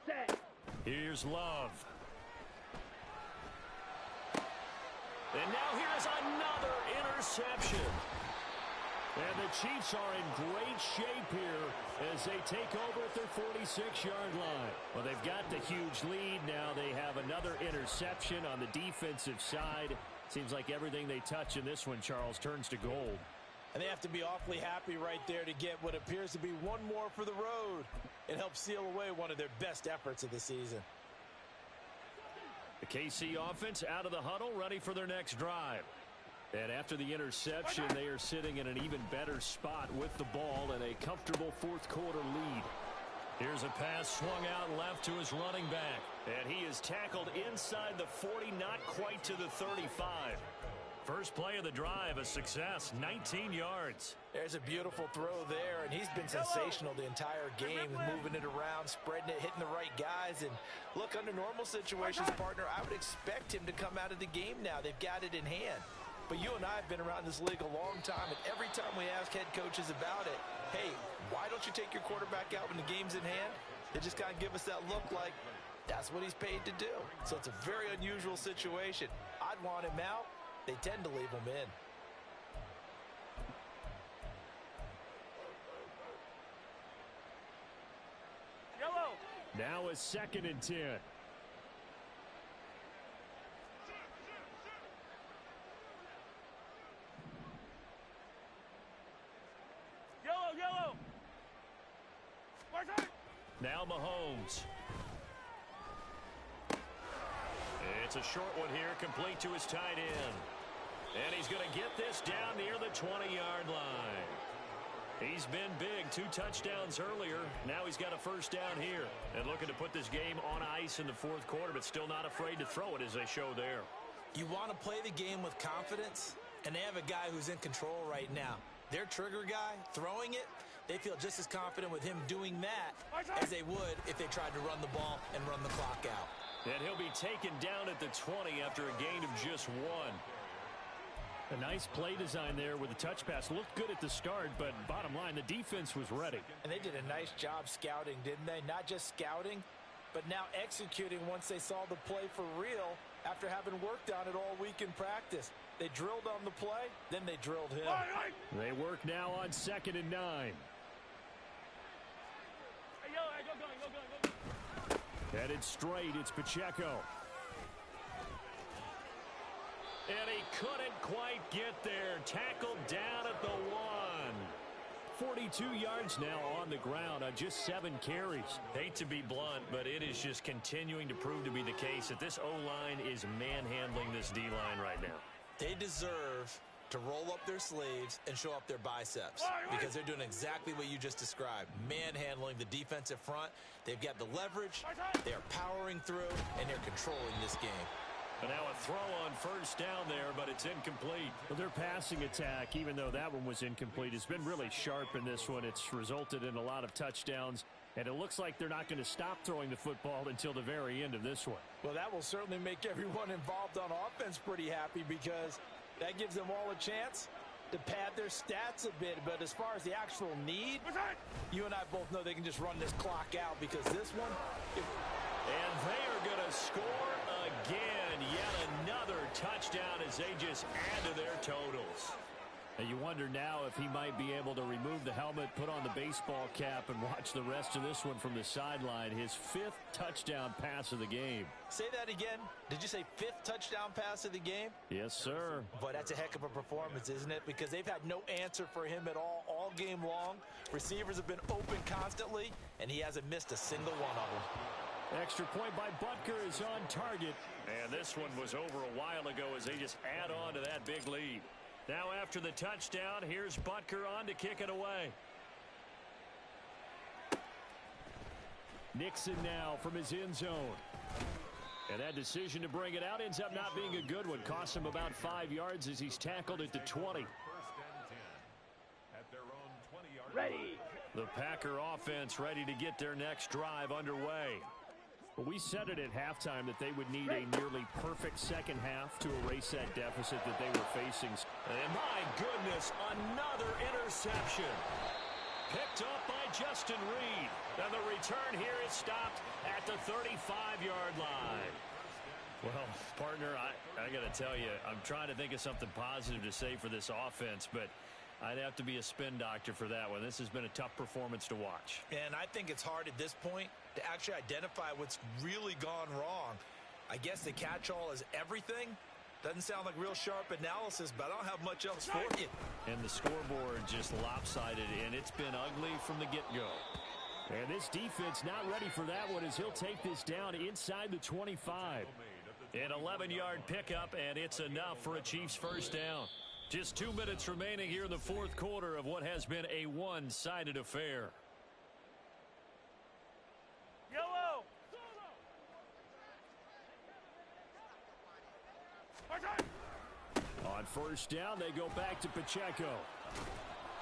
Set. Here's Love. And now here's another interception. And the Chiefs are in great shape here as they take over at their 46-yard line. Well, they've got the huge lead. Now they have another interception on the defensive side. Seems like everything they touch in this one, Charles, turns to gold. And they have to be awfully happy right there to get what appears to be one more for the road. It helps seal away one of their best efforts of the season. The KC offense out of the huddle, ready for their next drive. And after the interception, they are sitting in an even better spot with the ball and a comfortable 4th quarter lead. Here's a pass swung out left to his running back. And he is tackled inside the 40, not quite to the 35. First play of the drive, a success, 19 yards. There's a beautiful throw there, and he's been sensational the entire game, moving it around, spreading it, hitting the right guys. And look, under normal situations, partner, I would expect him to come out of the game now. They've got it in hand. But you and I have been around this league a long time, and every time we ask head coaches about it, hey, why don't you take your quarterback out when the game's in hand? They just kind of give us that look like that's what he's paid to do. So it's a very unusual situation. I'd want him out. They tend to leave him in. Yellow. Now a 2nd and 10. Yellow. Now Mahomes. It's a short one here, complete to his tight end. And he's going to get this down near the 20-yard line. He's been big, 2 touchdowns earlier. Now he's got a 1st down here. And looking to put this game on ice in the 4th quarter, but still not afraid to throw it as they show there. You want to play the game with confidence, and they have a guy who's in control right now. Their trigger guy, throwing it, they feel just as confident with him doing that as they would if they tried to run the ball and run the clock out. And he'll be taken down at the 20 after a gain of just 1. A nice play design there with the touch pass. Looked good at the start, but bottom line, the defense was ready. And they did a nice job scouting, didn't they? Not just scouting, but now executing once they saw the play for real after having worked on it all week in practice. They drilled on the play, then they drilled him. They work now on 2nd and 9. Hey, go. Headed straight, it's Pacheco. And he couldn't quite get there. Tackled down at the 1. 42 yards now on the ground on just 7 carries. Hate to be blunt, but it is just continuing to prove to be the case that this O-line is manhandling this D-line right now. They deserve to roll up their sleeves and show up their biceps because they're doing exactly what you just described, manhandling the defensive front. They've got the leverage, they're powering through, and they're controlling this game. And now a throw on 1st down there, but it's incomplete. Well, their passing attack, even though that one was incomplete, has been really sharp in this one. It's resulted in a lot of touchdowns And it looks like they're not going to stop throwing the football until the very end of this one. Well, that will certainly make everyone involved on offense pretty happy because that gives them all a chance to pad their stats a bit. But as far as the actual need, you and I both know they can just run this clock out because this one... And they are going to score again. Yet another touchdown as they just add to their totals. And you wonder now if he might be able to remove the helmet, put on the baseball cap, and watch the rest of this one from the sideline. His 5th touchdown pass of the game. Say that again. Did you say 5th touchdown pass of the game? Yes, sir. But that's a heck of a performance, isn't it? Because they've had no answer for him at all game long. Receivers have been open constantly, and he hasn't missed a single one of them. Extra point by Butker is on target. And this one was over a while ago as they just add on to that big lead. Now after the touchdown, here's Butker on to kick it away. Nixon now from his end zone. And that decision to bring it out ends up not being a good one. Costs him about 5 yards as he's tackled at the 20. At their own 20-yard Ready. The Packer offense ready to get their next drive underway. We said it at halftime that they would need a nearly perfect second half to erase that deficit that they were facing. And my goodness, another interception. Picked up by Justin Reed. And the return here is stopped at the 35-yard line. Well, partner, I got to tell you, I'm trying to think of something positive to say for this offense, but I'd have to be a spin doctor for that one. This has been a tough performance to watch. And I think it's hard at this point to actually identify what's really gone wrong. I guess the catch-all is everything. Doesn't sound like real sharp analysis, but I don't have much else for you. And the scoreboard just lopsided, and it's been ugly from the get-go. And this defense not ready for that one as he'll take this down inside the 25. An 11-yard pickup, and it's enough for a Chiefs first down. Just 2 minutes remaining here in the fourth quarter of what has been a one-sided affair. Yellow. On first down, they go back to Pacheco.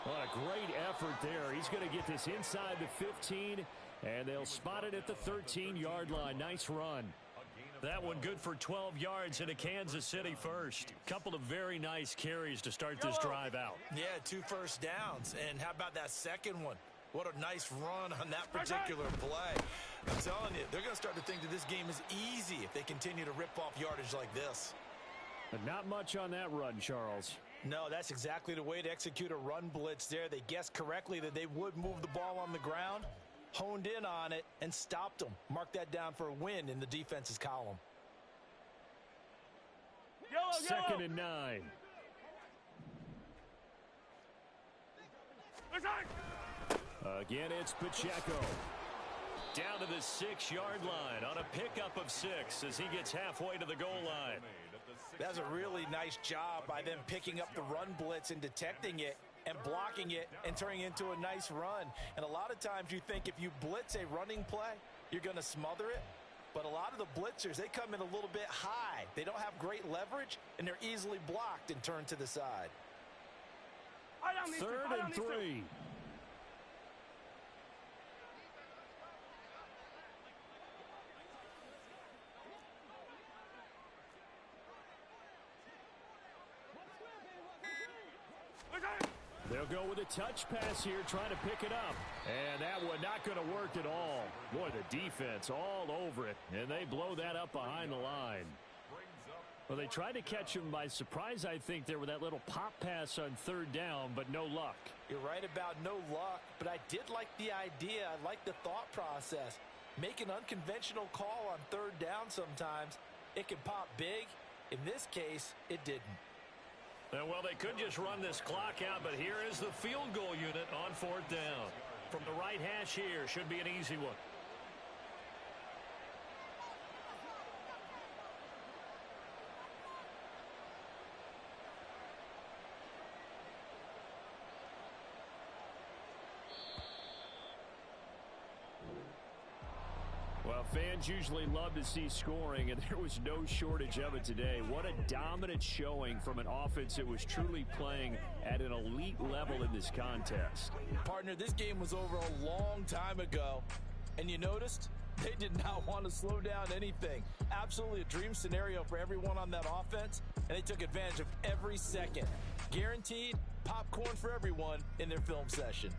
What a great effort there. He's going to get this inside the 15, and they'll spot it at the 13-yard line. Nice run. That one good for 12 yards in a Kansas City first. Couple of very nice carries to start this drive out. Yeah, 2 first downs. And how about that second one? What a nice run on that particular play. I'm telling you, they're going to start to think that this game is easy if they continue to rip off yardage like this. But not much on that run, Charles. No, that's exactly the way to execute a run blitz there. They guessed correctly that they would move the ball on the ground, honed in on it, and stopped them. Mark that down for a win in the defense's column. Yellow, Second and 9. Again, it's Pacheco. Down to the 6-yard line on a pickup of 6 as he gets halfway to the goal line. That's a really nice job by them picking up the run blitz and detecting it and blocking it and turning it into a nice run. And a lot of times you think if you blitz a running play, you're going to smother it. But a lot of the blitzers, they come in a little bit high. They don't have great leverage, and they're easily blocked and turned to the side. Third and 3. They'll go with a touch pass here, trying to pick it up. And that one not going to work at all. Boy, the defense all over it. And they blow that up behind the line. Well, they tried to catch him by surprise, I think, there with that little pop pass on third down, but no luck. You're right about no luck, but I did like the idea. I like the thought process. Make an unconventional call on third down sometimes. It can pop big. In this case, it didn't. Well, they could just run this clock out, but here is the field goal unit on fourth down. From the right hash here, should be an easy one. Well, Fans usually love to see scoring, and there was no shortage of it today. What a dominant showing from an offense that was truly playing at an elite level in this contest. Partner, this game was over a long time ago, and you noticed they did not want to slow down anything. Absolutely a dream scenario for everyone on that offense, and they took advantage of every second. Guaranteed popcorn for everyone in their film session.